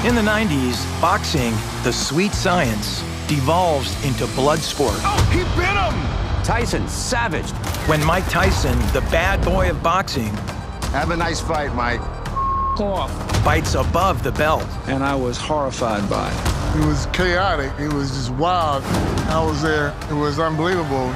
In the 90s, boxing, the sweet science, devolves into blood sport. Oh, he bit him! Tyson, savaged. When Mike Tyson, the bad boy of boxing, Have a nice fight, Mike. fights above the belt. And I was horrified by it. It was chaotic. It was just wild. I was there. It was unbelievable.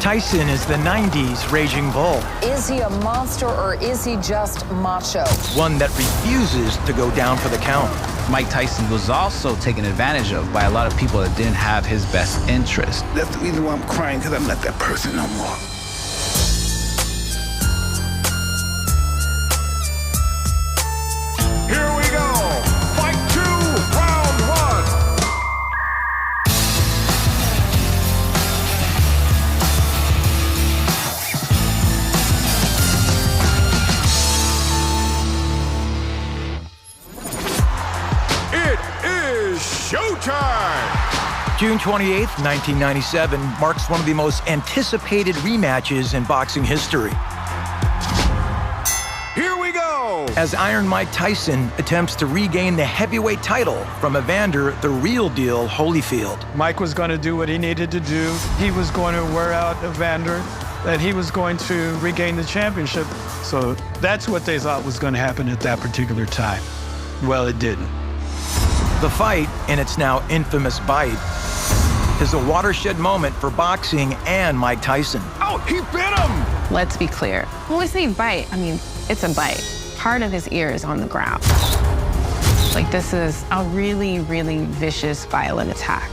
Tyson is the 90s Raging Bull, Is he a monster or is he just macho? one that refuses to go down for the count. Mike Tyson was also taken advantage of by a lot of people that didn't have his best interest. That's the reason why I'm crying, because I'm not that person no more. Here we go. Fight 2, round 1. It is showtime. June 28th, 1997 marks one of the most anticipated rematches in boxing history, Here we go. as Iron Mike Tyson attempts to regain the heavyweight title from Evander the Real Deal Holyfield. Mike was going to do what he needed to do. He was going to wear out Evander, and he was going to regain the championship. So that's what they thought was going to happen at that particular time. Well, it didn't. The fight, in its now infamous bite, is a watershed moment for boxing and Mike Tyson. Oh, he bit him. Let's be clear. When we say bite, I mean, it's a bite. Part of his ear is on the ground. Like, this is a really, really vicious, violent attack.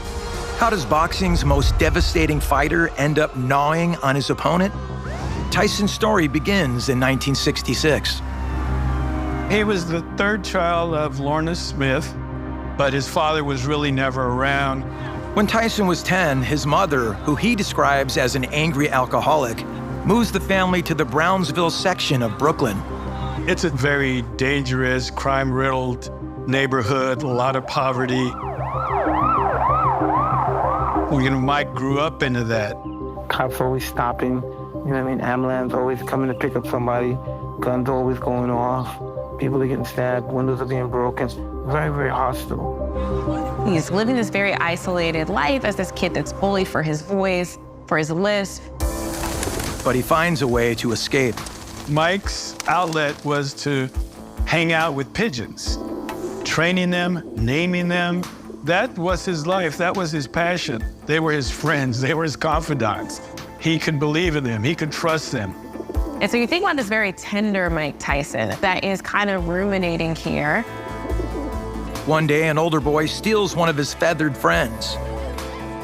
How does boxing's most devastating fighter end up gnawing on his opponent? Tyson's story begins in 1966. He was the third child of Lorna Smith, but his father was really never around. When Tyson was 10, his mother, who he describes as an angry alcoholic, moves the family to the Brownsville section of Brooklyn. It's a very dangerous, crime-riddled neighborhood, a lot of poverty. You know, Mike grew up into that. Cops always stopping, you know what I mean? Ambulance always coming to pick up somebody. Guns always going off. People are getting stabbed, windows are being broken. Very, very hostile. He's living this very isolated life as this kid that's bullied for his voice, for his lisp. But he finds a way to escape. Mike's outlet was to hang out with pigeons, training them, naming them. That was his life. That was his passion. They were his friends. They were his confidants. He could believe in them. He could trust them. And so you think about this very tender Mike Tyson that is kind of ruminating here. One day, an older boy steals one of his feathered friends.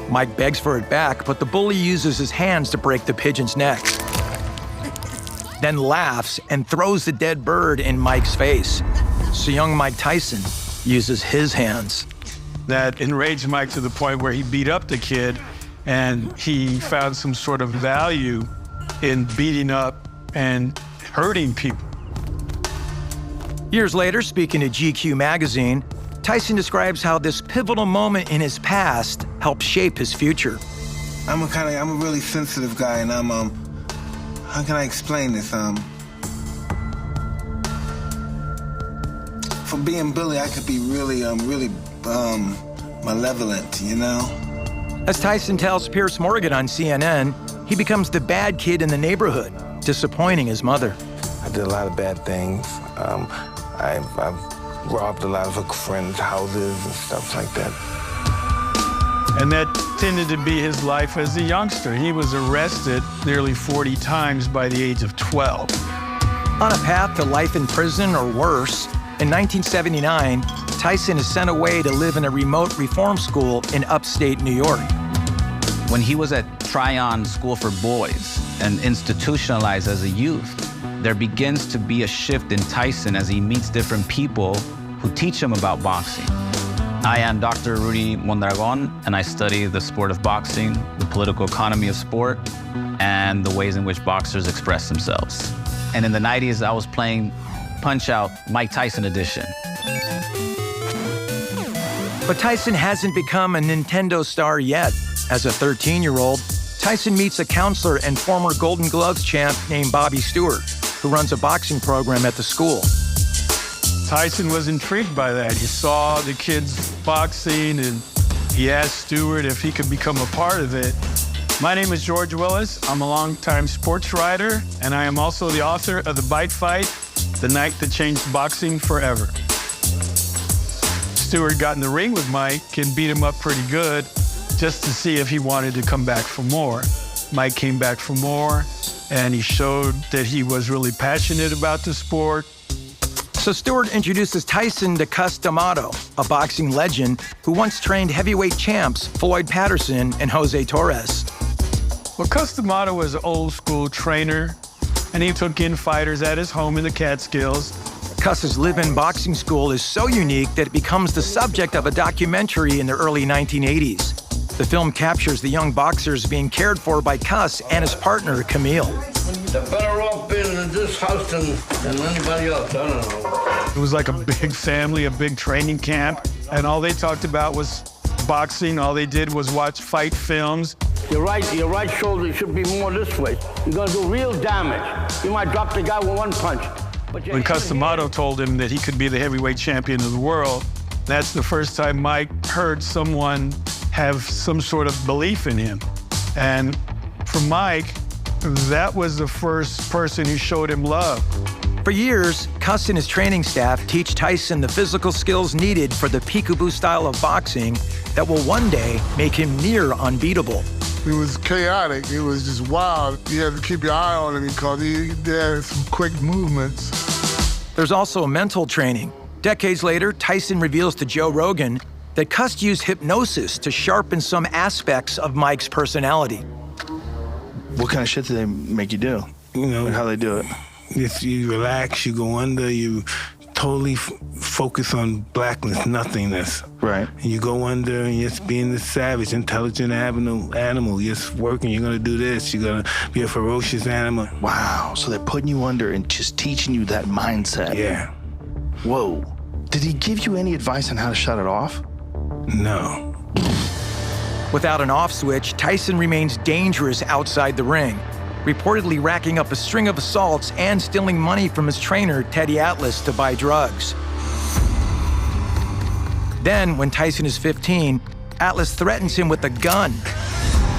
Mike begs for it back, but the bully uses his hands to break the pigeon's neck, then laughs and throws the dead bird in Mike's face. So young Mike Tyson uses his hands. That enraged Mike to the point where he beat up the kid, and he found some sort of value in beating up and hurting people. Years later, speaking to GQ magazine, Tyson describes how this pivotal moment in his past helped shape his future. I'm a really sensitive guy, and how can I explain this? For being Billy, I could be really malevolent, you know? As Tyson tells Piers Morgan on CNN, he becomes the bad kid in the neighborhood, disappointing his mother. I did a lot of bad things. I've robbed a lot of friends' houses and stuff like that. And that tended to be his life as a youngster. He was arrested nearly 40 times by the age of 12. On a path to life in prison or worse, in 1979, Tyson is sent away to live in a remote reform school in upstate New York. When he was at Tryon School for Boys and institutionalized as a youth, there begins to be a shift in Tyson as he meets different people who teach him about boxing. I am Dr. Rudy Mondragon, and I study the sport of boxing, the political economy of sport, and the ways in which boxers express themselves. And in the 90s, I was playing Punch-Out! Mike Tyson edition. But Tyson hasn't become a Nintendo star yet. As a 13-year-old, Tyson meets a counselor and former Golden Gloves champ named Bobby Stewart. who runs a boxing program at the school. Tyson was intrigued by that. He saw the kids boxing, and he asked Stewart if he could become a part of it. My name is George Willis. I'm a longtime sports writer, and I am also the author of The Bite Fight, The Night That Changed Boxing Forever. Stewart got in the ring with Mike and beat him up pretty good just to see if he wanted to come back for more. Mike came back for more, and he showed that he was really passionate about the sport. So Stewart introduces Tyson to Cus D'Amato, a boxing legend who once trained heavyweight champs Floyd Patterson and Jose Torres. Well, Cus D'Amato was an old-school trainer, and he took in fighters at his home in the Catskills. Cus's live-in boxing school is so unique that it becomes the subject of a documentary in the early 1980s. The film captures the young boxers being cared for by Cus and his partner, Camille. They're better off being in this house than anybody else, I don't know. It was like a big family, a big training camp, and all they talked about was boxing. All they did was watch fight films. Your right shoulder should be more this way. You're gonna do real damage. You might drop the guy with one punch. When Cus D'Amato told him that he could be the heavyweight champion of the world, that's the first time Mike heard someone have some sort of belief in him. And for Mike, that was the first person who showed him love. For years, Cus and his training staff teach Tyson the physical skills needed for the peekaboo style of boxing that will one day make him near unbeatable. It was chaotic. It was just wild. You had to keep your eye on him because he had some quick movements. There's also mental training. Decades later, Tyson reveals to Joe Rogan that Cus used hypnosis to sharpen some aspects of Mike's personality. What kind of shit do they make you do? You know, and how they do it? If you relax, you go under, you totally focus on blackness, nothingness. Right. And you go under and just being this savage, intelligent animal. You're just working, you're gonna do this, you're gonna be a ferocious animal. Wow, so they're putting you under and just teaching you that mindset. Yeah. Whoa. Did he give you any advice on how to shut it off? No. Without an off switch, Tyson remains dangerous outside the ring, reportedly racking up a string of assaults and stealing money from his trainer, Teddy Atlas, to buy drugs. Then, when Tyson is 15, Atlas threatens him with a gun,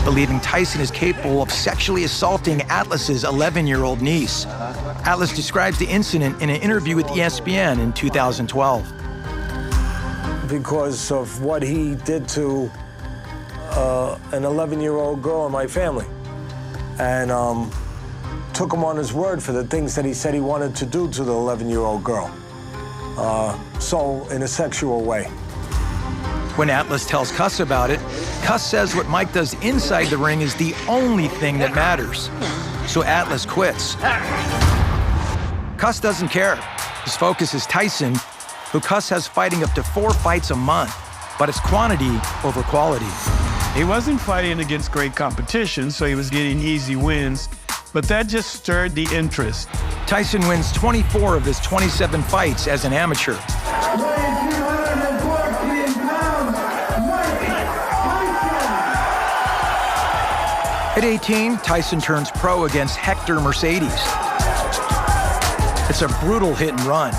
believing Tyson is capable of sexually assaulting Atlas's 11-year-old niece. Atlas describes the incident in an interview with ESPN in 2012. Because of what he did to an 11-year-old girl in my family. And took him on his word for the things that he said he wanted to do to the 11-year-old girl. So, in a sexual way. When Atlas tells Cus about it, Cus says what Mike does inside the ring is the only thing that matters. So Atlas quits. Cus doesn't care. His focus is Tyson, who Cus has fighting up to 4 fights a month, but it's quantity over quality. He wasn't fighting against great competition, so he was getting easy wins, but that just stirred the interest. Tyson wins 24 of his 27 fights as an amateur. At 18, Tyson turns pro against Hector Mercedes. It's a brutal hit and run.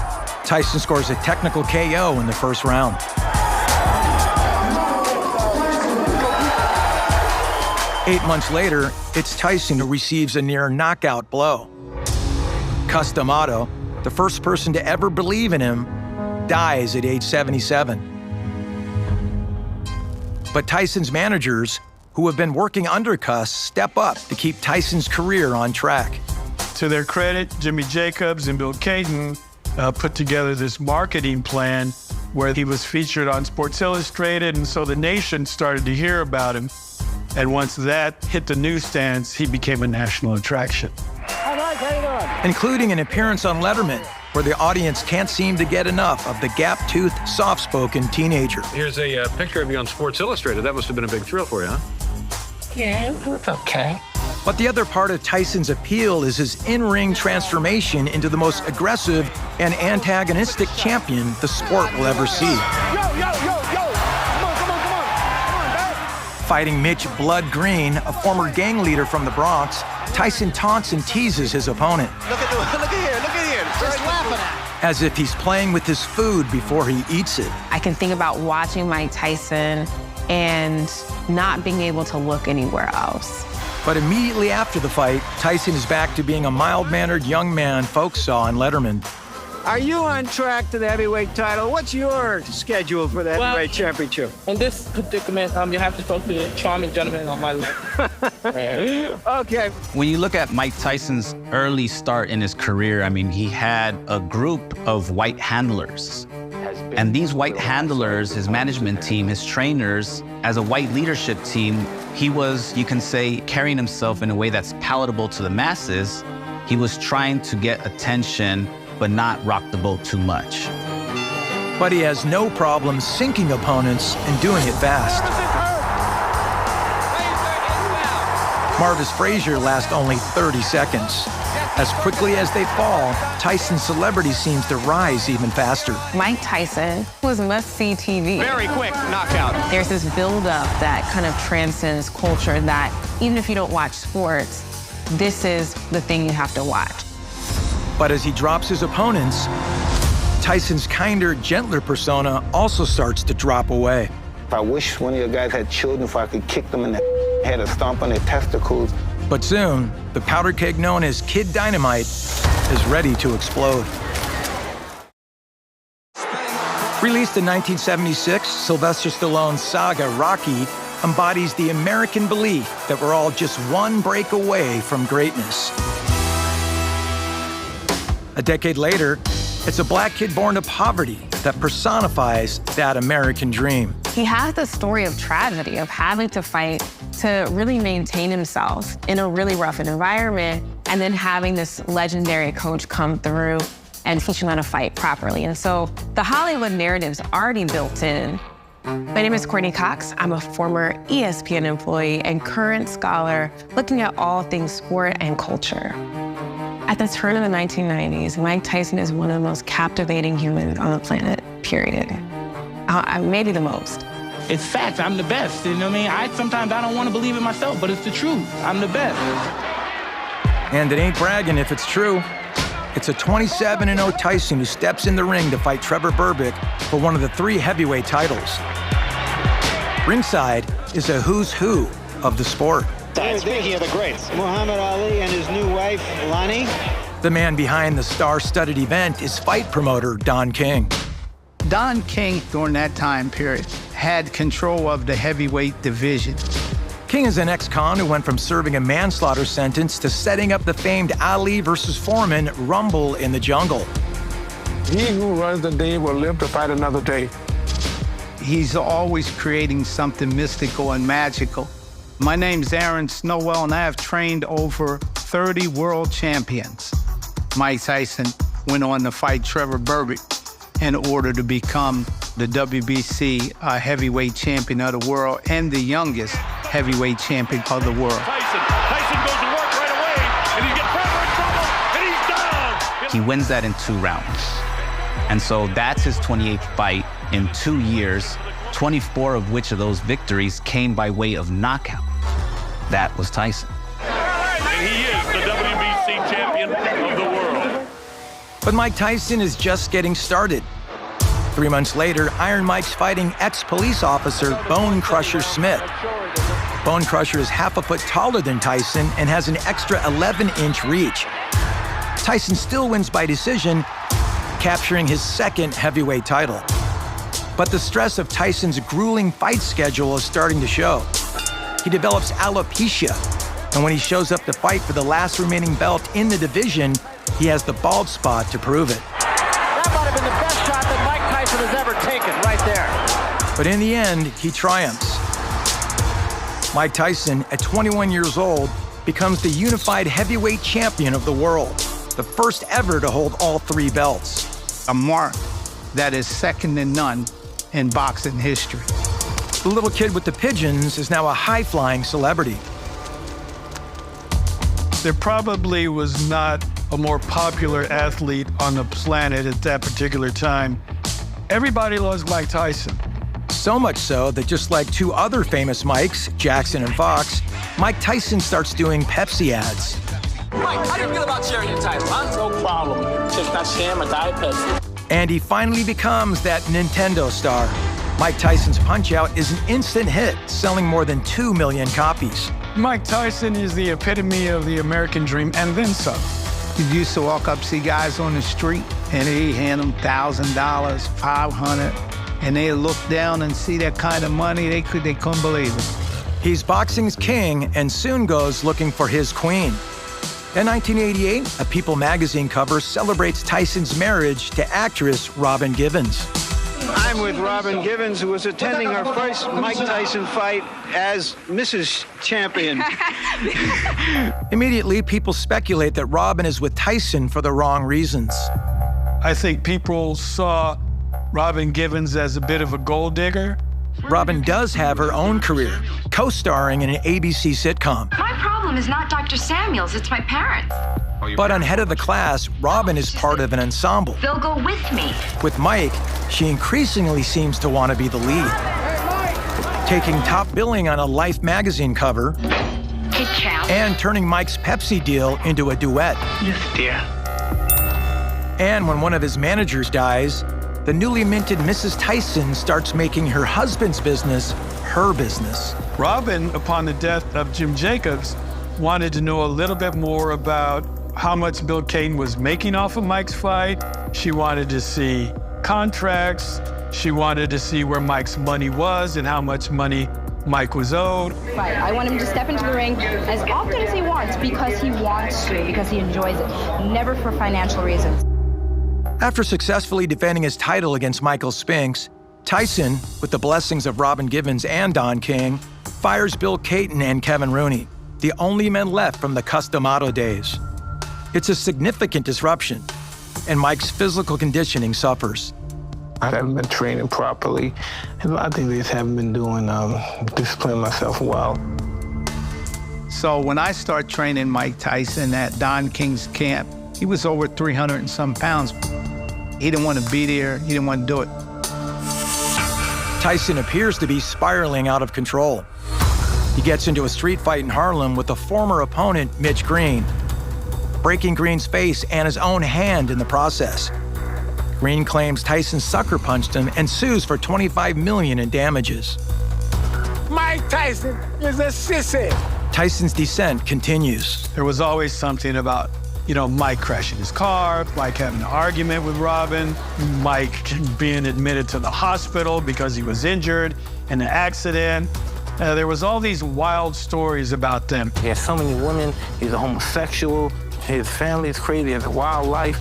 Tyson scores a technical KO in the first round. Eight months later, it's Tyson who receives a near knockout blow. Cus D'Amato, the first person to ever believe in him, dies at age 77. But Tyson's managers, who have been working under Cus, step up to keep Tyson's career on track. To their credit, Jimmy Jacobs and Bill Caton put together this marketing plan where he was featured on Sports Illustrated, and so the nation started to hear about him. And once that hit the newsstands, he became a national attraction. Including an appearance on Letterman, where the audience can't seem to get enough of the gap-toothed, soft-spoken teenager. Here's a picture of you on Sports Illustrated. That must have been a big thrill for you, huh? Yeah, it was okay. But the other part of Tyson's appeal is his in-ring transformation into the most aggressive and antagonistic champion the sport will ever see. Fighting Mitch Blood Green, a former gang leader from the Bronx, Tyson taunts and teases his opponent. Look at here. Just laughing at him. As if he's playing with his food before he eats it. I can think about watching Mike Tyson and not being able to look anywhere else. But immediately after the fight, Tyson is back to being a mild-mannered young man folks saw on Letterman. Are you on track to the heavyweight title? What's your schedule for the heavyweight championship? On this predicament, you have to talk to the charming gentleman on my left. Okay. When you look at Mike Tyson's early start in his career, I mean, he had a group of white handlers. And these white handlers, his management team, his trainers, as a white leadership team, he was, you can say, carrying himself in a way that's palatable to the masses. He was trying to get attention, but not rock the boat too much. But he has no problem sinking opponents and doing it fast. Marvis Frazier lasts only 30 seconds. As quickly as they fall, Tyson's celebrity seems to rise even faster. Mike Tyson was must-see TV. Very quick knockout. There's this build-up that kind of transcends culture that even if you don't watch sports, this is the thing you have to watch. But as he drops his opponents, Tyson's kinder, gentler persona also starts to drop away. I wish one of your guys had children if I could kick them in the head or stomp on their testicles. But soon, the powder keg known as Kid Dynamite is ready to explode. Released in 1976, Sylvester Stallone's saga Rocky embodies the American belief that we're all just one break away from greatness. A decade later, it's a black kid born to poverty that personifies that American dream. He has the story of tragedy, of having to fight to really maintain himself in a really rough environment, and then having this legendary coach come through and teach him how to fight properly. And so the Hollywood narrative's already built in. My name is Courtney Cox. I'm a former ESPN employee and current scholar looking at all things sport and culture. At the turn of the 1990s, Mike Tyson is one of the most captivating humans on the planet, period. Maybe the most. It's fact, I'm the best, you know what I mean? Sometimes I don't want to believe it myself, but it's the truth. I'm the best. And it ain't bragging if it's true. It's a 27-0 Tyson who steps in the ring to fight Trevor Berbick for one of the 3 heavyweight titles. Ringside is a who's who of the sport. Speaking of the greats, Muhammad Ali and his new wife, Lonnie. The man behind the star-studded event is fight promoter Don King. Don King, during that time period, had control of the heavyweight division. King is an ex-con who went from serving a manslaughter sentence to setting up the famed Ali versus Foreman Rumble in the Jungle. He who runs the day will live to fight another day. He's always creating something mystical and magical. My name's Aaron Snowell, and I have trained over 30 world champions. Mike Tyson went on to fight Trevor Berbick in order to become the WBC heavyweight champion of the world and the youngest heavyweight champion of the world. Tyson goes to work right away, and he gets Trevor in trouble, and he's down. He wins that in 2 rounds. And so that's his 28th fight in 2 years, 24 of which of those victories came by way of knockout. That was Tyson. And he is the WBC champion of the world. But Mike Tyson is just getting started. 3 months later, Iron Mike's fighting ex-police officer Bone Crusher Smith. Bone Crusher is half a foot taller than Tyson and has an extra 11-inch reach. Tyson still wins by decision, capturing his 2nd heavyweight title. But the stress of Tyson's grueling fight schedule is starting to show. He develops alopecia, and when he shows up to fight for the last remaining belt in the division, he has the bald spot to prove it. That might have been the best shot that Mike Tyson has ever taken, right there. But in the end, he triumphs. Mike Tyson, at 21 years old, becomes the unified heavyweight champion of the world, the first ever to hold all 3 belts. A mark that is second to none in boxing history. The little kid with the pigeons is now a high-flying celebrity. There probably was not a more popular athlete on the planet at that particular time. Everybody loves Mike Tyson. So much so that just like two other famous Mikes, Jackson and Fox, Mike Tyson starts doing Pepsi ads. Mike, how do you feel about sharing your title, huh? No problem. Just not sharing my Diet Pepsi. And he finally becomes that Nintendo star. Mike Tyson's Punch-Out is an instant hit, selling more than 2 million copies. Mike Tyson is the epitome of the American dream, and then some. You used to walk up, see guys on the street, and he'd hand them $1,000, $500, and they'd look down and see that kind of money, they couldn't believe it. He's boxing's king and soon goes looking for his queen. In 1988, a People magazine cover celebrates Tyson's marriage to actress Robin Givens. I'm with Robin Givens, who was attending her first Mike Tyson fight as Mrs. Champion. Immediately, people speculate that Robin is with Tyson for the wrong reasons. I think people saw Robin Givens as a bit of a gold digger. Robin does have her own career, co-starring in an ABC sitcom. My problem is not Dr. Samuels, it's my parents. But on Head of the Class, Robin is part of an ensemble. They'll go with me. With Mike, she increasingly seems to want to be the lead. Taking top billing on a Life magazine cover, Hey, champ. and turning Mike's Pepsi deal into a duet. Yes, dear. And when one of his managers dies, the newly minted Mrs. Tyson starts making her husband's business her business. Robin, upon the death of Jim Jacobs, wanted to know a little bit more about how much Bill Cayton was making off of Mike's fight. She wanted to see contracts. She wanted to see where Mike's money was and how much money Mike was owed. Right. I want him to step into the ring as often as he wants because he wants to, because he enjoys it, never for financial reasons. After successfully defending his title against Michael Spinks, Tyson, with the blessings of Robin Givens and Don King, fires Bill Cayton and Kevin Rooney, the only men left from the Custom Auto days. It's a significant disruption, and Mike's physical conditioning suffers. I haven't been training properly, and a lot of things I just haven't been doing, disciplining myself well. So when I started training Mike Tyson at Don King's camp, he was over 300 and some pounds. He didn't want to be there. He didn't want to do it. Tyson appears to be spiraling out of control. He gets into a street fight in Harlem with a former opponent, Mitch Green, breaking Green's face and his own hand in the process. Green claims Tyson sucker punched him and sues for $25 million in damages. Mike Tyson is a sissy. Tyson's descent continues. There was always something about, Mike crashing his car, Mike having an argument with Robin, Mike being admitted to the hospital because he was injured in an accident. There was all these wild stories about them. He has so many women. He's a homosexual. His family is crazy. He has a wild life.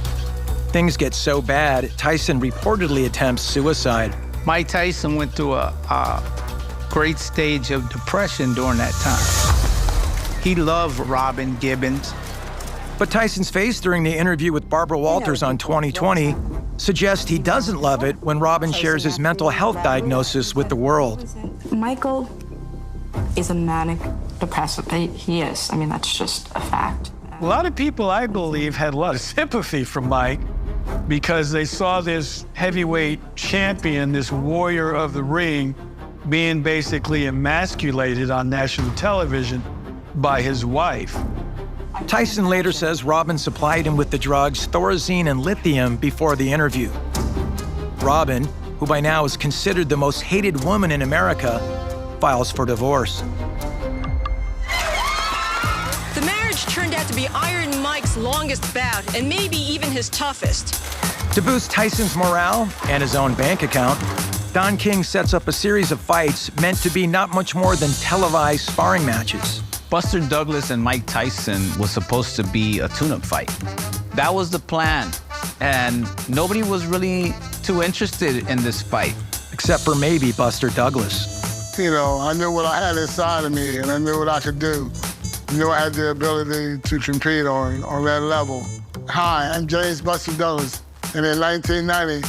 Things get so bad, Tyson reportedly attempts suicide. Mike Tyson went through a great stage of depression during that time. He loved Robin Givens. But Tyson's face during the interview with Barbara Walters on 2020 suggests he doesn't love it when Robin shares his mental health diagnosis with the world. Michael is a manic depressive. He is. I mean, that's just a fact. A lot of people, I believe, had a lot of sympathy for Mike because they saw this heavyweight champion, this warrior of the ring, being basically emasculated on national television by his wife. Tyson later says Robin supplied him with the drugs Thorazine and lithium before the interview. Robin, who by now is considered the most hated woman in America, files for divorce. The marriage turned out to be Iron Mike's longest bout and maybe even his toughest. To boost Tyson's morale and his own bank account, Don King sets up a series of fights meant to be not much more than televised sparring matches. Buster Douglas and Mike Tyson was supposed to be a tune-up fight. That was the plan, and nobody was really too interested in this fight. Except for maybe Buster Douglas. I knew what I had inside of me, and I knew what I could do. I knew I had the ability to compete on that level. Hi, I'm James Buster Douglas, and in 1990,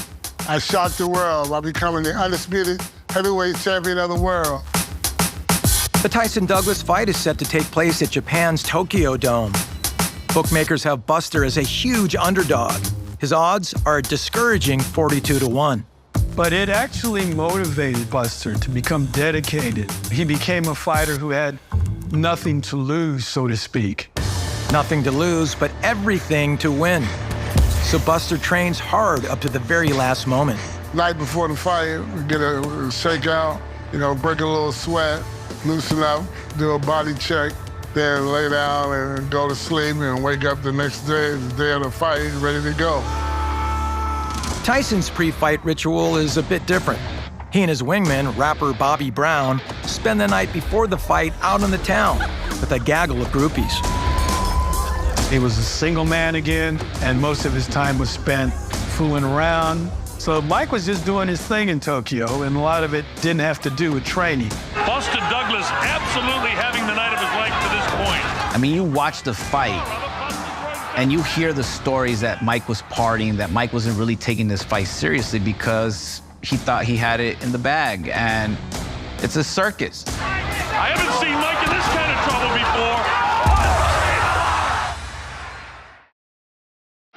I shocked the world by becoming the undisputed heavyweight champion of the world. The Tyson-Douglas fight is set to take place at Japan's Tokyo Dome. Bookmakers have Buster as a huge underdog. His odds are a discouraging 42-1. But it actually motivated Buster to become dedicated. He became a fighter who had nothing to lose, so to speak. Nothing to lose, but everything to win. So Buster trains hard up to the very last moment. Night before the fight, we get a shakeout, break a little sweat, loosen up, do a body check, then lay down and go to sleep and wake up the next day, the day of the fight, ready to go. Tyson's pre-fight ritual is a bit different. He and his wingman, rapper Bobby Brown, spend the night before the fight out in the town with a gaggle of groupies. He was a single man again, and most of his time was spent fooling around. So Mike was just doing his thing in Tokyo, and a lot of it didn't have to do with training. Buster Douglas absolutely having the night of his life to this point. I mean, you watch the fight, and you hear the stories that Mike was partying, that Mike wasn't really taking this fight seriously because he thought he had it in the bag, and it's a circus. I haven't seen Mike in this kind of trouble before.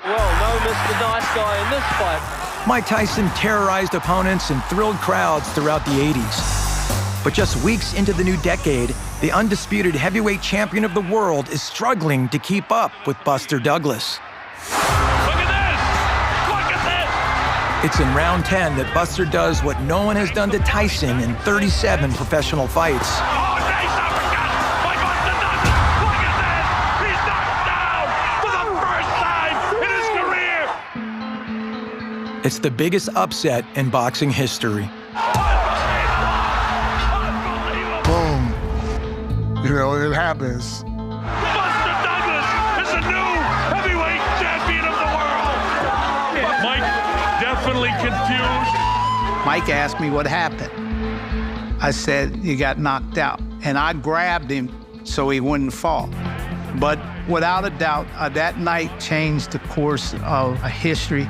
Well, no Mr. Nice Guy in this fight. Mike Tyson terrorized opponents and thrilled crowds throughout the 80s. But just weeks into the new decade, the undisputed heavyweight champion of the world is struggling to keep up with Buster Douglas. Look at this! Look at this! It's in round 10 that Buster does what no one has done to Tyson in 37 professional fights. Oh, nice uppercut by Buster Douglas! Look at this! He's knocked down for the first time in his career! It's the biggest upset in boxing history. Boom. It happens. Buster Douglas is the new heavyweight champion of the world! Mike, definitely confused. Mike asked me what happened. I said, he got knocked out. And I grabbed him so he wouldn't fall. But without a doubt, that night changed the course of a history.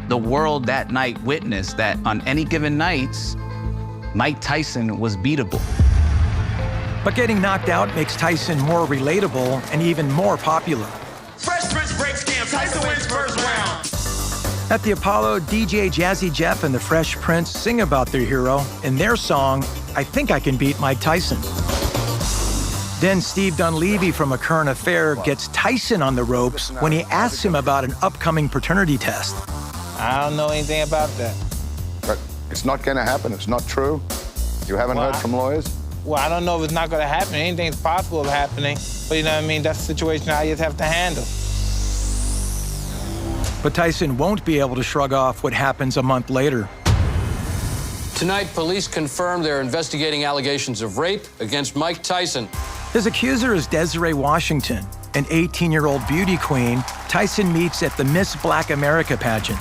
The world that night witnessed that on any given nights, Mike Tyson was beatable. But getting knocked out makes Tyson more relatable and even more popular. Fresh Prince breaks camp. Tyson wins first round. At the Apollo, DJ Jazzy Jeff and the Fresh Prince sing about their hero in their song, I Think I Can Beat Mike Tyson. Then Steve Dunleavy from A Current Affair gets Tyson on the ropes when he asks him about an upcoming paternity test. I don't know anything about that. But it's not going to happen. It's not true. You haven't heard from lawyers? Well, I don't know if it's not going to happen. Anything's possible of happening. But you know what I mean? That's a situation I just have to handle. But Tyson won't be able to shrug off what happens a month later. Tonight, police confirmed they're investigating allegations of rape against Mike Tyson. His accuser is Desiree Washington, an 18-year-old beauty queen Tyson meets at the Miss Black America pageant.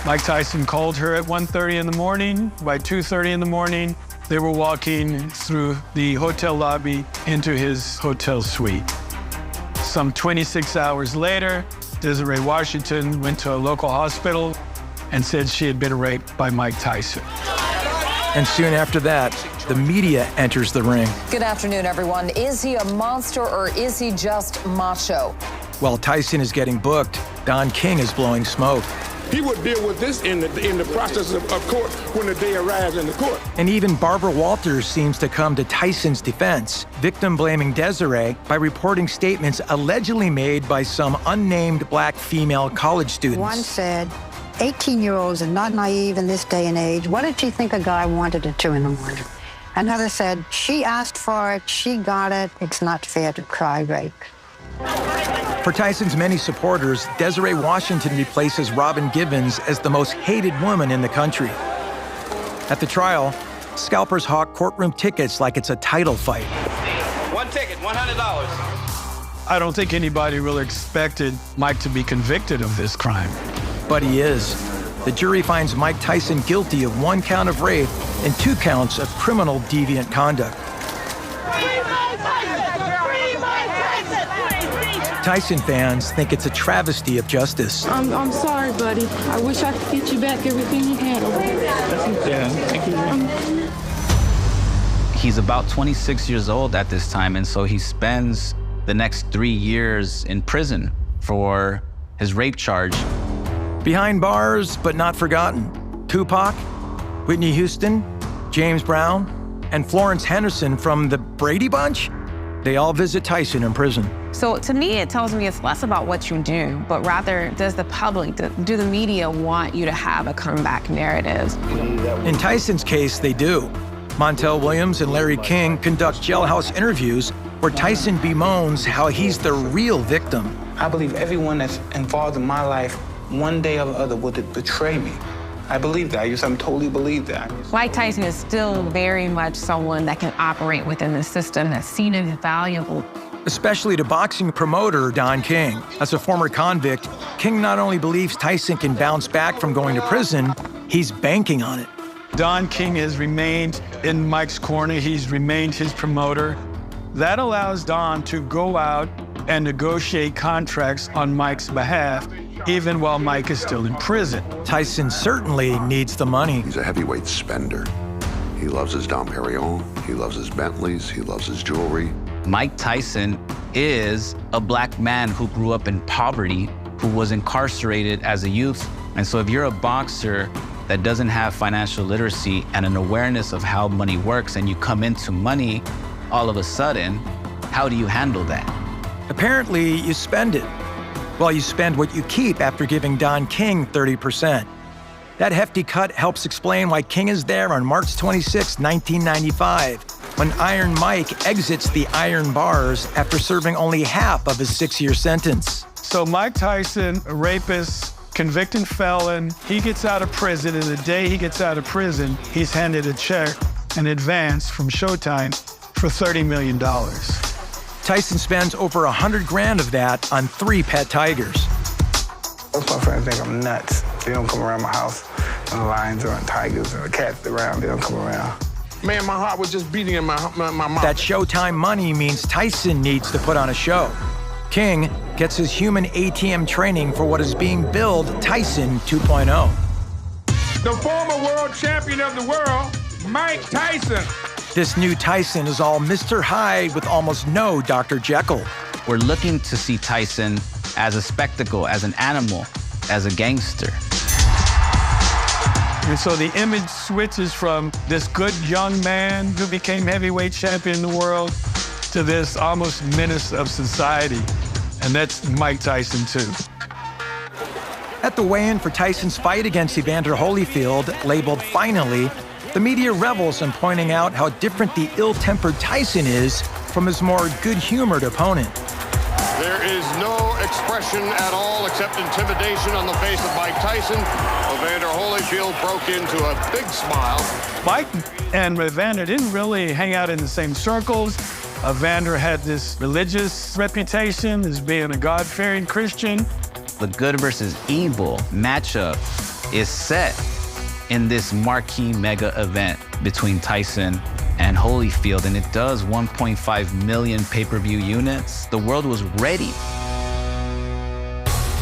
Mike Tyson called her at 1:30 in the morning. By 2:30 in the morning, they were walking through the hotel lobby into his hotel suite. Some 26 hours later, Desiree Washington went to a local hospital and said she had been raped by Mike Tyson. And soon after that, the media enters the ring. Good afternoon, everyone. Is he a monster or is he just macho? While Tyson is getting booked, Don King is blowing smoke. He would deal with this in the process of court when the day arrives in the court. And even Barbara Walters seems to come to Tyson's defense, victim blaming Desiree by reporting statements allegedly made by some unnamed black female college students. One said, 18-year-olds are not naive in this day and age. What did she think a guy wanted at 2 in the morning? Another said, she asked for it, she got it, it's not fair to cry rape. For Tyson's many supporters, Desiree Washington replaces Robin Givens as the most hated woman in the country. At the trial, scalpers hawk courtroom tickets like it's a title fight. One ticket, $100. I don't think anybody really expected Mike to be convicted of this crime. But he is. The jury finds Mike Tyson guilty of 1 count of rape and 2 counts of criminal deviant conduct. Tyson fans think it's a travesty of justice. I'm sorry, buddy. I wish I could get you back everything you had over there. Yeah, thank you. He's about 26 years old at this time, and so he spends the next 3 years in prison for his rape charge. Behind bars, but not forgotten, Tupac, Whitney Houston, James Brown, and Florence Henderson from the Brady Bunch, they all visit Tyson in prison. So to me, it tells me it's less about what you do, but rather does the public, do the media want you to have a comeback narrative? In Tyson's case, they do. Montel Williams and Larry King conduct jailhouse interviews where Tyson bemoans how he's the real victim. I believe everyone that's involved in my life, one day or the other, will betray me. I believe that. I just totally believe that. Mike Tyson is still very much someone that can operate within the system, that's seen as valuable. Especially to boxing promoter Don King. As a former convict, King not only believes Tyson can bounce back from going to prison, he's banking on it. Don King has remained in Mike's corner. He's remained his promoter. That allows Don to go out and negotiate contracts on Mike's behalf, even while Mike is still in prison. Tyson certainly needs the money. He's a heavyweight spender. He loves his Dom Perignon, he loves his Bentleys, he loves his jewelry. Mike Tyson is a black man who grew up in poverty, who was incarcerated as a youth. And so if you're a boxer that doesn't have financial literacy and an awareness of how money works, and you come into money all of a sudden, how do you handle that? Apparently, you spend it. Well, you spend what you keep after giving Don King 30%. That hefty cut helps explain why King is there on March 26, 1995, when Iron Mike exits the iron bars after serving only half of his 6-year sentence. So Mike Tyson, a rapist, convicted felon, he gets out of prison, and the day he gets out of prison, he's handed a check, an advance from Showtime for $30 million. Tyson spends over $100 grand of that on 3 pet tigers. Most of my friends think I'm nuts. They don't come around my house. No lions or tigers or cats around. They don't come around. Man, my heart was just beating in my mouth. That Showtime money means Tyson needs to put on a show. King gets his human ATM training for what is being billed Tyson 2.0. The former world champion of the world, Mike Tyson. This new Tyson is all Mr. Hyde with almost no Dr. Jekyll. We're looking to see Tyson as a spectacle, as an animal, as a gangster. And so the image switches from this good young man who became heavyweight champion in the world to this almost menace of society. And that's Mike Tyson, too. At the weigh-in for Tyson's fight against Evander Holyfield, labeled Finally, the media revels in pointing out how different the ill-tempered Tyson is from his more good-humored opponent. There is no expression at all except intimidation on the face of Mike Tyson. Evander Holyfield broke into a big smile. Mike and Evander didn't really hang out in the same circles. Evander had this religious reputation as being a God-fearing Christian. The good versus evil matchup is set in this marquee mega event between Tyson and Holyfield, and it does 1.5 million pay-per-view units. The world was ready.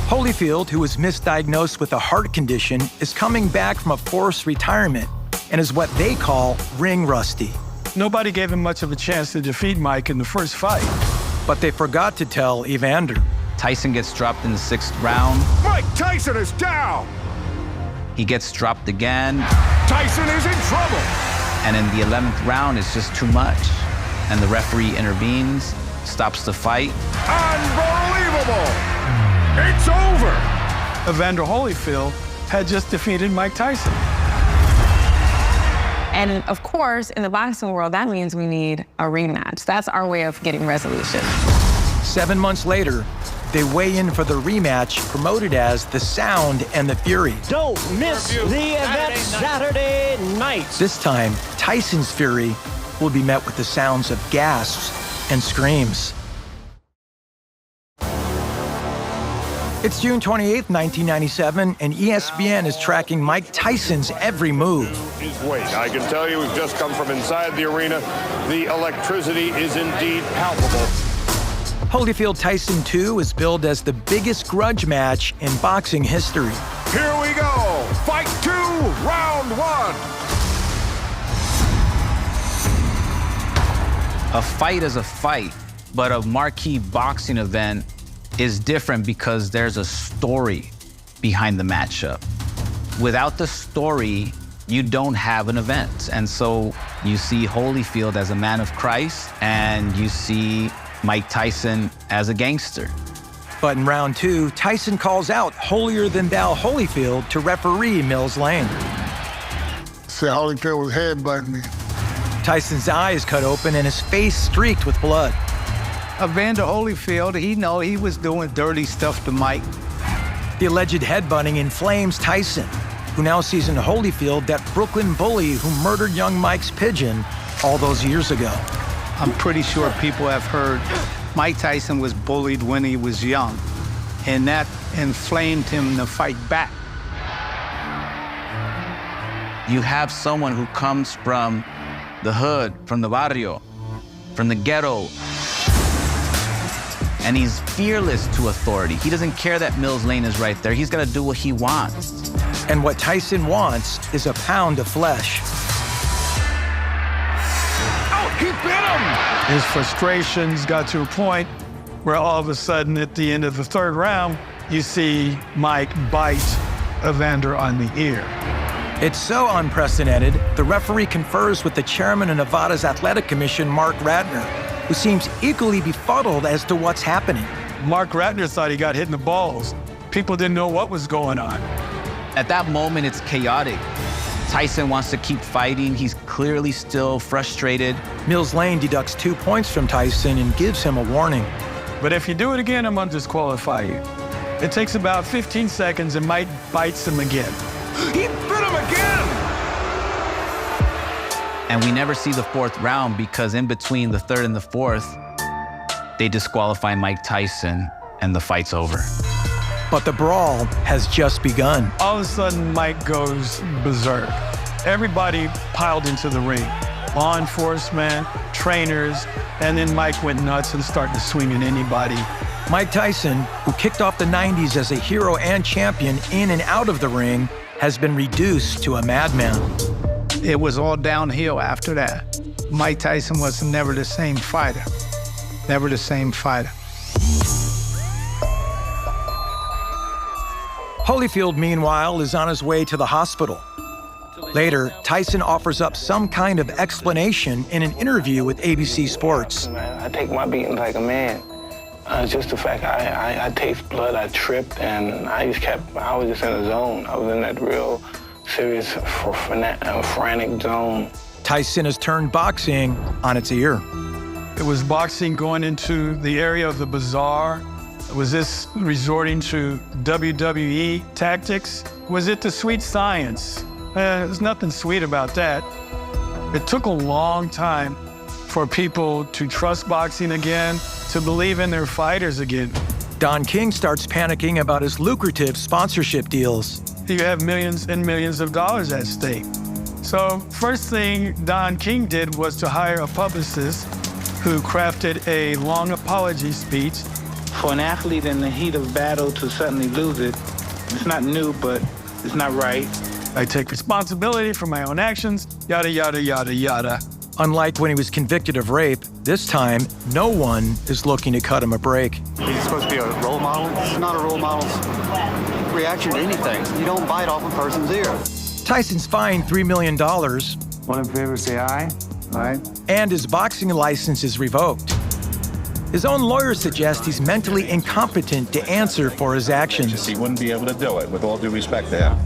Holyfield, who was misdiagnosed with a heart condition, is coming back from a forced retirement and is what they call ring rusty. Nobody gave him much of a chance to defeat Mike in the first fight. But they forgot to tell Evander. Tyson gets dropped in the 6th round. Mike Tyson is down! He gets dropped again. Tyson is in trouble! And in the 11th round, it's just too much. And the referee intervenes, stops the fight. Unbelievable! It's over! Evander Holyfield had just defeated Mike Tyson. And of course, in the boxing world, that means we need a rematch. That's our way of getting resolution. 7 months later, they weigh in for the rematch promoted as The Sound and the Fury. Don't miss the event Saturday night. This time, Tyson's Fury will be met with the sounds of gasps and screams. It's June 28th, 1997, and ESPN is tracking Mike Tyson's every move. Wait, I can tell you we've just come from inside the arena. The electricity is indeed palpable. Holyfield Tyson 2 is billed as the biggest grudge match in boxing history. Here we go. Fight 2, round 1. A fight is a fight, but a marquee boxing event is different because there's a story behind the matchup. Without the story, you don't have an event. And so you see Holyfield as a man of Christ, and you see Mike Tyson as a gangster. But in round 2, Tyson calls out holier-than-thou Holyfield to referee Mills Lane. Said Holyfield was headbutting me. Tyson's eyes cut open and his face streaked with blood. Evander Holyfield, he was doing dirty stuff to Mike. The alleged headbutting inflames Tyson, who now sees in Holyfield that Brooklyn bully who murdered young Mike's pigeon all those years ago. I'm pretty sure people have heard Mike Tyson was bullied when he was young, and that inflamed him to fight back. You have someone who comes from the hood, from the barrio, from the ghetto, and he's fearless to authority. He doesn't care that Mills Lane is right there. He's gonna do what he wants. And what Tyson wants is a pound of flesh. Oh, he bit him! His frustrations got to a point where all of a sudden, at the end of the 3rd round, you see Mike bite Evander on the ear. It's so unprecedented, the referee confers with the chairman of Nevada's Athletic Commission, Mark Ratner, who seems equally befuddled as to what's happening. Mark Ratner thought he got hit in the balls. People didn't know what was going on. At that moment, it's chaotic. Tyson wants to keep fighting. He's clearly still frustrated. Mills Lane deducts 2 points from Tyson and gives him a warning. But if you do it again, I'm gonna disqualify you. It takes about 15 seconds and Mike bites him again. He bit him again! And we never see the 4th round because in between the 3rd and the 4th, they disqualify Mike Tyson and the fight's over. But the brawl has just begun. All of a sudden, Mike goes berserk. Everybody piled into the ring. Law enforcement, trainers, and then Mike went nuts and started to swing at anybody. Mike Tyson, who kicked off the 90s as a hero and champion in and out of the ring, has been reduced to a madman. It was all downhill after that. Mike Tyson was never the same fighter. Never the same fighter. Holyfield, meanwhile, is on his way to the hospital. Later, Tyson offers up some kind of explanation in an interview with ABC Sports. I take my beatings like a man. Just the fact I taste blood, I tripped, and I was just in a zone. I was in that real serious, frantic zone. Tyson has turned boxing on its ear. It was boxing going into the area of the bazaar. Was this resorting to WWE tactics? Was it the sweet science? There's nothing sweet about that. It took a long time for people to trust boxing again, to believe in their fighters again. Don King starts panicking about his lucrative sponsorship deals. You have millions and millions of dollars at stake. So first thing Don King did was to hire a publicist who crafted a long apology speech. For an athlete in the heat of battle to suddenly lose it, it's not new, but it's not right. I take responsibility for my own actions, yada, yada, yada, yada. Unlike when he was convicted of rape, this time, no one is looking to cut him a break. He's supposed to be a role model. It's not a role model's reaction to anything. You don't bite off a person's ear. Tyson's fined $3 million. All in favor, say aye. Aye. And his boxing license is revoked. His own lawyer suggests he's mentally incompetent to answer for his actions. He wouldn't be able to do it, with all due respect to him.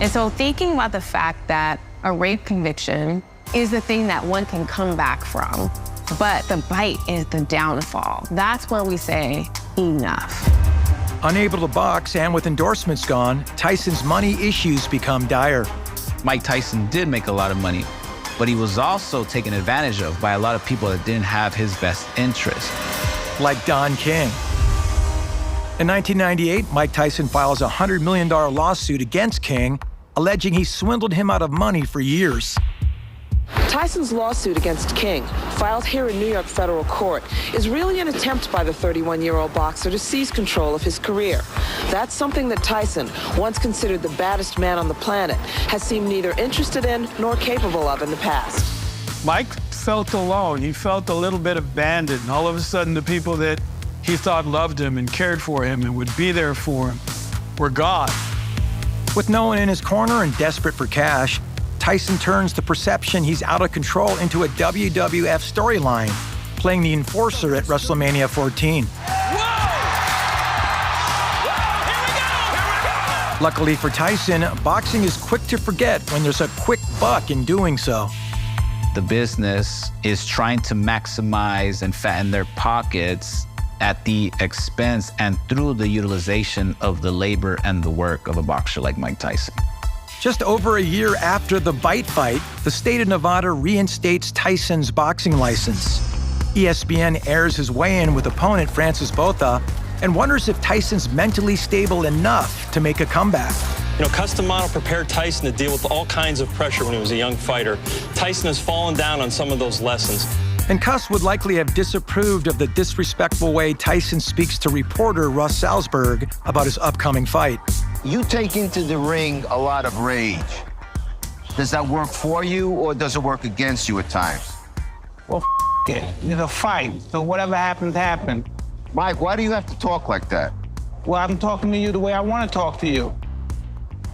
And so thinking about the fact that a rape conviction is the thing that one can come back from, but the bite is the downfall. That's when we say enough. Unable to box and with endorsements gone, Tyson's money issues become dire. Mike Tyson did make a lot of money, but he was also taken advantage of by a lot of people that didn't have his best interest. Like Don King. In 1998, Mike Tyson files a $100 million lawsuit against King, alleging he swindled him out of money for years. Tyson's lawsuit against King, filed here in New York federal court, is really an attempt by the 31-year-old boxer to seize control of his career. That's something that Tyson, once considered the baddest man on the planet, has seemed neither interested in nor capable of in the past. Mike felt alone. He felt a little bit abandoned. And all of a sudden, the people that he thought loved him and cared for him and would be there for him were gone. With no one in his corner and desperate for cash, Tyson turns the perception he's out of control into a WWF storyline, playing the enforcer at WrestleMania 14. Luckily for Tyson, boxing is quick to forget when there's a quick buck in doing so. The business is trying to maximize and fatten their pockets at the expense and through the utilization of the labor and the work of a boxer like Mike Tyson. Just over a year after the Bite fight, the state of Nevada reinstates Tyson's boxing license. ESPN airs his weigh-in with opponent Francis Botha and wonders if Tyson's mentally stable enough to make a comeback. You know, Custom Model prepared Tyson to deal with all kinds of pressure when he was a young fighter. Tyson has fallen down on some of those lessons. And Cuss would likely have disapproved of the disrespectful way Tyson speaks to reporter Russ Salzberg about his upcoming fight. You take into the ring a lot of rage. Does that work for you or does it work against you at times? Well, it. It's a fight, so whatever happens, happens. Mike, why do you have to talk like that? Well, I'm talking to you the way I want to talk to you.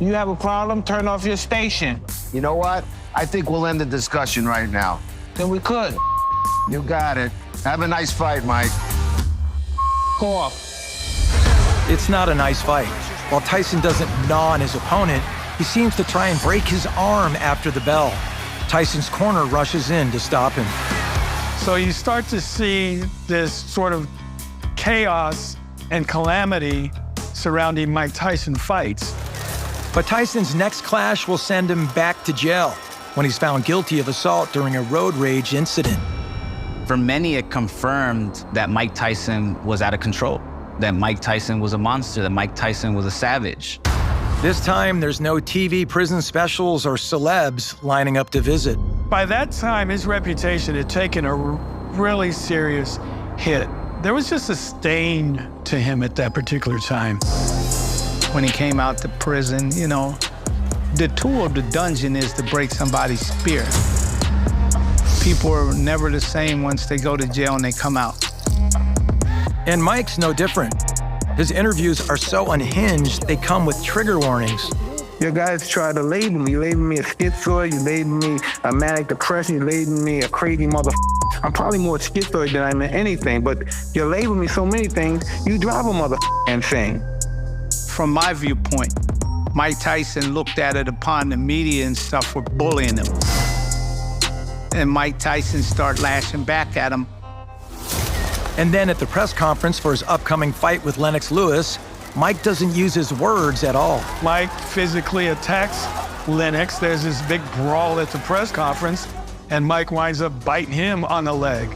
You have a problem, turn off your station. You know what? I think we'll end the discussion right now. Then we could. You got it. Have a nice fight, Mike. Go off. It's not a nice fight. While Tyson doesn't gnaw on his opponent, he seems to try and break his arm after the bell. Tyson's corner rushes in to stop him. So you start to see this sort of chaos and calamity surrounding Mike Tyson fights. But Tyson's next clash will send him back to jail when he's found guilty of assault during a road rage incident. For many, it confirmed that Mike Tyson was out of control, that Mike Tyson was a monster, that Mike Tyson was a savage. This time, there's no TV prison specials or celebs lining up to visit. By that time, his reputation had taken a really serious hit. There was just a stain to him at that particular time. When he came out to prison, you know, the tool of the dungeon is to break somebody's spirit. People are never the same once they go to jail and they come out. And Mike's no different. His interviews are so unhinged, they come with trigger warnings. Your guys try to label me. You label me a schizoid, you label me a manic depression, you label me a crazy I'm probably more schizoid than I'm anything, but you label me so many things, you drive a insane. From my viewpoint, Mike Tyson looked at it upon the media and stuff were bullying him. And Mike Tyson started lashing back at him. And then at the press conference for his upcoming fight with Lennox Lewis, Mike doesn't use his words at all. Mike physically attacks Lennox. There's this big brawl at the press conference, and Mike winds up biting him on the leg.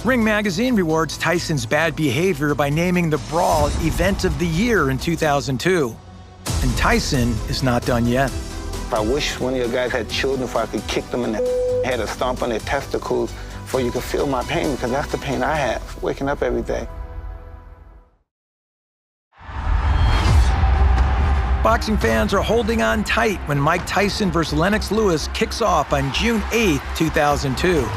Ring Magazine rewards Tyson's bad behavior by naming the brawl Event of the Year in 2002. And Tyson is not done yet. I wish one of your guys had children, if I could kick them in the head or stomp on their testicles so you could feel my pain, because that's the pain I have, waking up every day. Boxing fans are holding on tight when Mike Tyson vs. Lennox Lewis kicks off on June 8th, 2002.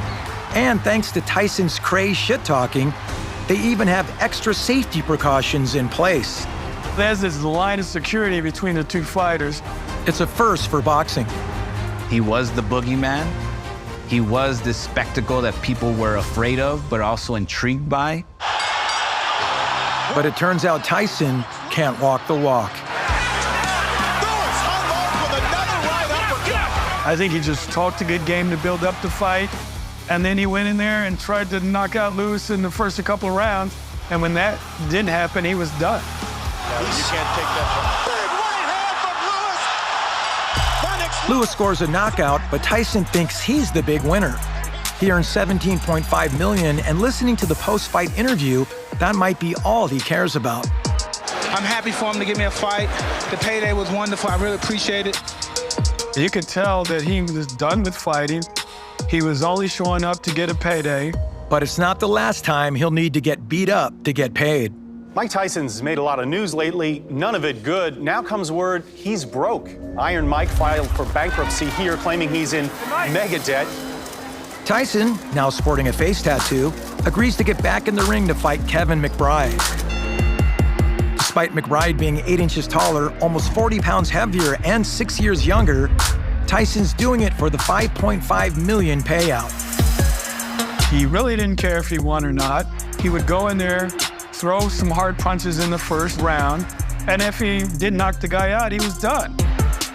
And thanks to Tyson's crazy shit-talking, they even have extra safety precautions in place. There's this line of security between the two fighters. It's a first for boxing. He was the boogeyman. He was this spectacle that people were afraid of, but also intrigued by. But it turns out Tyson can't walk the walk. I think he just talked a good game to build up the fight. And then he went in there and tried to knock out Lewis in the first couple of rounds. And when that didn't happen, he was done. Yeah, you can't take that. Lewis scores a knockout, but Tyson thinks he's the big winner. He earns $17.5 million, and listening to the post-fight interview, that might be all he cares about. I'm happy for him to give me a fight. The payday was wonderful. I really appreciate it. You could tell that he was done with fighting. He was only showing up to get a payday. But it's not the last time he'll need to get beat up to get paid. Mike Tyson's made a lot of news lately, none of it good. Now comes word he's broke. Iron Mike filed for bankruptcy here, claiming he's in mega debt. Tyson, now sporting a face tattoo, agrees to get back in the ring to fight Kevin McBride. Despite McBride being 8 inches taller, almost 40 pounds heavier, and 6 years younger, Tyson's doing it for the $5.5 million payout. He really didn't care if he won or not. He would go in there, throw some hard punches in the first round, and if he didn't knock the guy out, he was done.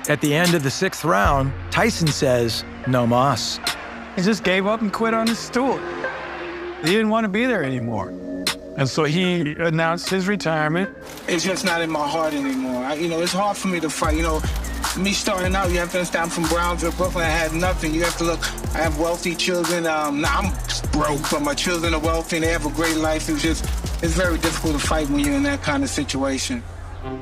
At the end of the 6th round, Tyson says, no mas. He just gave up and quit on his stool. He didn't want to be there anymore. And so he announced his retirement. It's just not in my heart anymore. It's hard for me to fight. Me starting out, you have to understand, I'm from Brownsville, Brooklyn. I had nothing. You have to look, I have wealthy children. I'm broke, but my children are wealthy and they have a great life. It's very difficult to fight when you're in that kind of situation.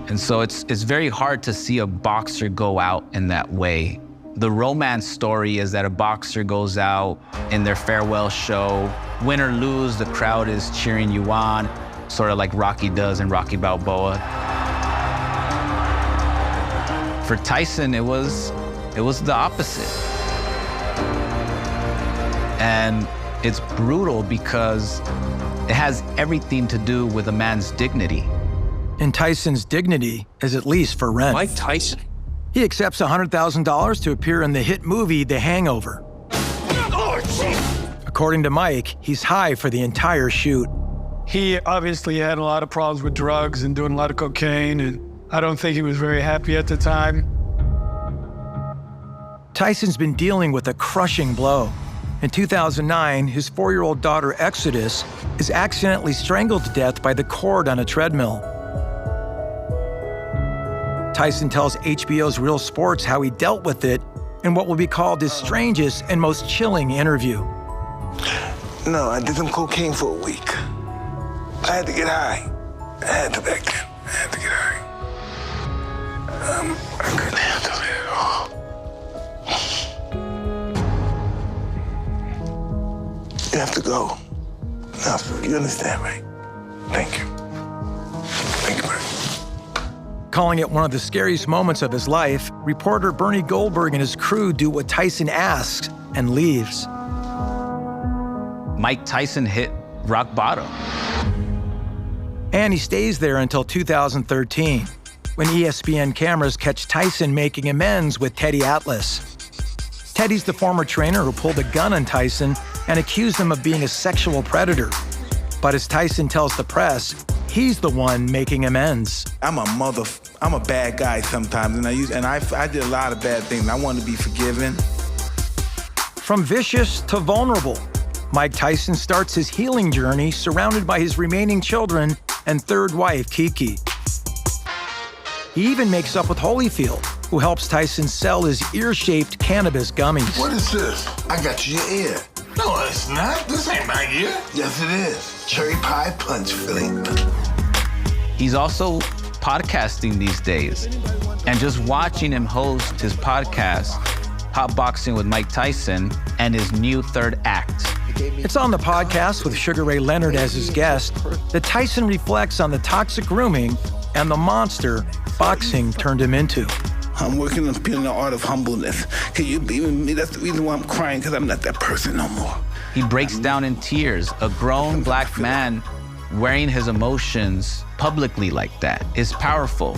And so it's very hard to see a boxer go out in that way. The romance story is that a boxer goes out in their farewell show, win or lose, the crowd is cheering you on, sort of like Rocky does in Rocky Balboa. For Tyson, it was the opposite. And it's brutal because it has everything to do with a man's dignity. And Tyson's dignity is at least for rent. Mike Tyson. He accepts $100,000 to appear in the hit movie The Hangover. According to Mike, he's high for the entire shoot. He obviously had a lot of problems with drugs and doing a lot of cocaine, and I don't think he was very happy at the time. Tyson's been dealing with a crushing blow. In 2009, his 4-year-old daughter, Exodus, is accidentally strangled to death by the cord on a treadmill. Tyson tells HBO's Real Sports how he dealt with it in what will be called his strangest and most chilling interview. No, I did some cocaine for a week. I had to get high. I had to back then. I had to get high. I couldn't handle it at all. You have to go. Now, you understand, right? Thank you. Thank you, man. Calling it one of the scariest moments of his life, reporter Bernie Goldberg and his crew do what Tyson asks and leaves. Mike Tyson hit rock bottom. And he stays there until 2013, when ESPN cameras catch Tyson making amends with Teddy Atlas. Teddy's the former trainer who pulled a gun on Tyson and accused him of being a sexual predator. But as Tyson tells the press, he's the one making amends. I'm a bad guy sometimes, and I did a lot of bad things. I want to be forgiven. From vicious to vulnerable, Mike Tyson starts his healing journey surrounded by his remaining children and third wife, Kiki. He even makes up with Holyfield, who helps Tyson sell his ear-shaped cannabis gummies. What is this? I got you your ear. No, it's not. This ain't my ear. Yes, it is. Cherry pie punch filling. He's also podcasting these days. And just watching him host his podcast, Hot Boxing with Mike Tyson, and his new third act. It's on the podcast with Sugar Ray Leonard as his guest that Tyson reflects on the toxic grooming and the monster boxing turned him into. I'm working on feeling the art of humbleness. Can you believe in me? That's the reason why I'm crying, because I'm not that person no more. He breaks down in tears. A grown black man wearing his emotions publicly like that is powerful.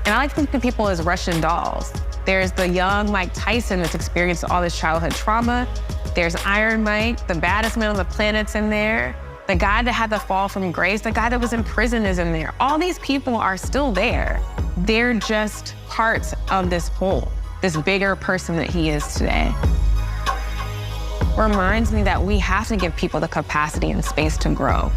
And I like to think of people as Russian dolls. There's the young Mike Tyson that's experienced all this childhood trauma. There's Iron Mike, the baddest man on the planet's in there. The guy that had the fall from grace, the guy that was in prison is in there. All these people are still there. They're just parts of this whole, this bigger person that he is today. Reminds me that we have to give people the capacity and space to grow.